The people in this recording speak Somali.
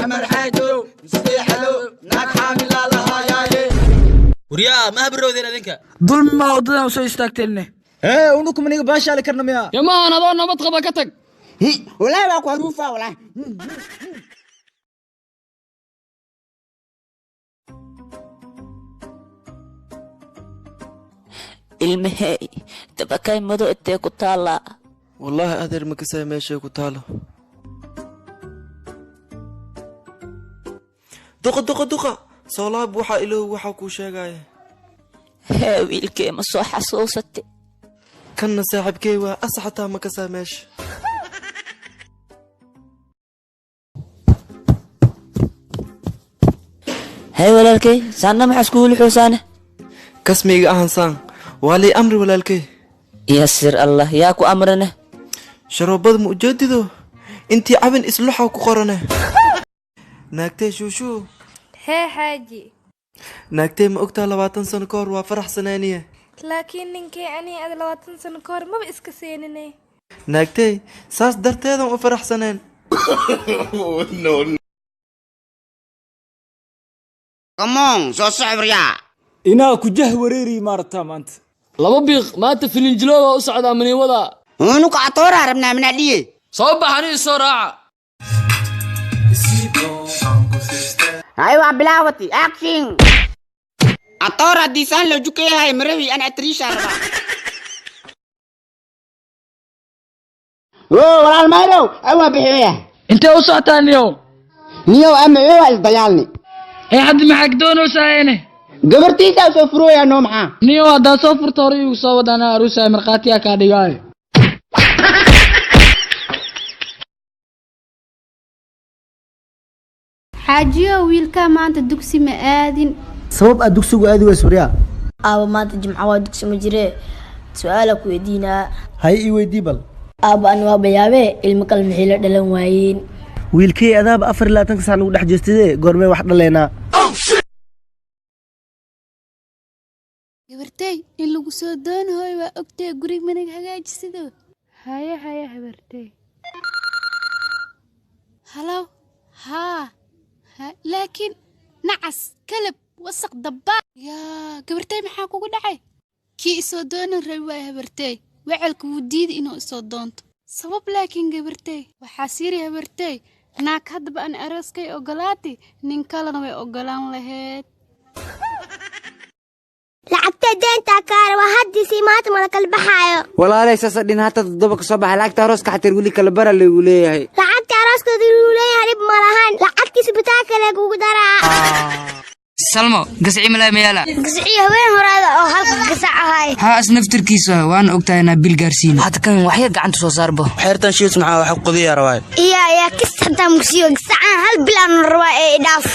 محمد حاجو مسيحلو ناك حامل لها ياي وريا ما برودين adinka ظلم ما ودنا soo istaagteenne unukum aniga baashaali karna miya yama anadoo nabad qaba ka tag walahi waa ku haruufa walahi ilmahey tabakay mado intee ku taala wallahi adeer ma kasay meeshay ku taalo duqa salaab waxa ilaahu waxa ku sheegay wiilkee ma soo xasuusatay kana saaxibkay waa asxata ma kasay meesha hay walaalkay saana ma xaskuul xusaane kasmiga ahansan wali amri walaalkay yasir allah yaa ku amrana sharobad muujadido intii cabin isluxa ku qorane naagtay shushu hee xaaji naagtay ma ogtaa 20 sano ka hor waa faraxsanaaniye laakiin ninkii ani 20 sano ka hor ma iska seenine naagtay saas darteedan u faraxsaneen no come on soo sabriya inaa ku jahwareeri maarta maanta laba biiq maanta filinjilooda u socda maniwada anu ka toora rabnaa mina dhiye soo baxani soo raaca aywa bilaawati action atora disan la jukeeyahay marawi ana trisha raba walaal mayrow awa bixiya intee u socotaan niyow ama is dayaalni hadda maxaa doonaysaayeen gabartiisa soo furooya noo maxaa niyo hadda soo furto hore igu soo wadana aruusa marqaatiya ka dhigay xaajiyo wiilka maanta dugsi ma aadin sabab aad dugsigu aadi way Suuriya aaba maanta jimca waa dugsi ma jire su'aala ku weydiinaa hay ii weydii bal aaba aan waa bayaabe ilmo kale maxay la dhalan waayeen wiilkay adaab 24 saac ugu dhex jeestay goormee wax dhaleena gabartay in lagu soo doonayo waa ogtay guriga manag hagaajisado haya habartay halo ha laakiin nacas kalab wasaq dabba yaa gabartay maxaa kugu dhacay kii soo doonan ray waa habartay wacalku wuu diiday inuu soo doonto sabab laakiin gabartay waxaa siiri habartay naag hadba aan arooskay ogolaatay nin kalena way ogolaan lahayd lacagta deenta kaar waa hadii si maanta mala kala baxaayo walaalay saas dhinaata daba ka soo baxay lacagta arooska xatir wili kala bara lagu leeyahay lacagta arooska lagu leeyahay dib malahan lacagta isbitaalka lagu daraa salmo gasci malay meela gasci haween horaada oo halka gasac ahay ha asnaftirkiisa waan ogtahay inaa bil gaarsiin hadda kan wax yar gacanta soo saarbo xeertan shiis maxaa wax qodiya rabaa iya kista mugsiyo gasac hal bilan rabaa ee dhaaf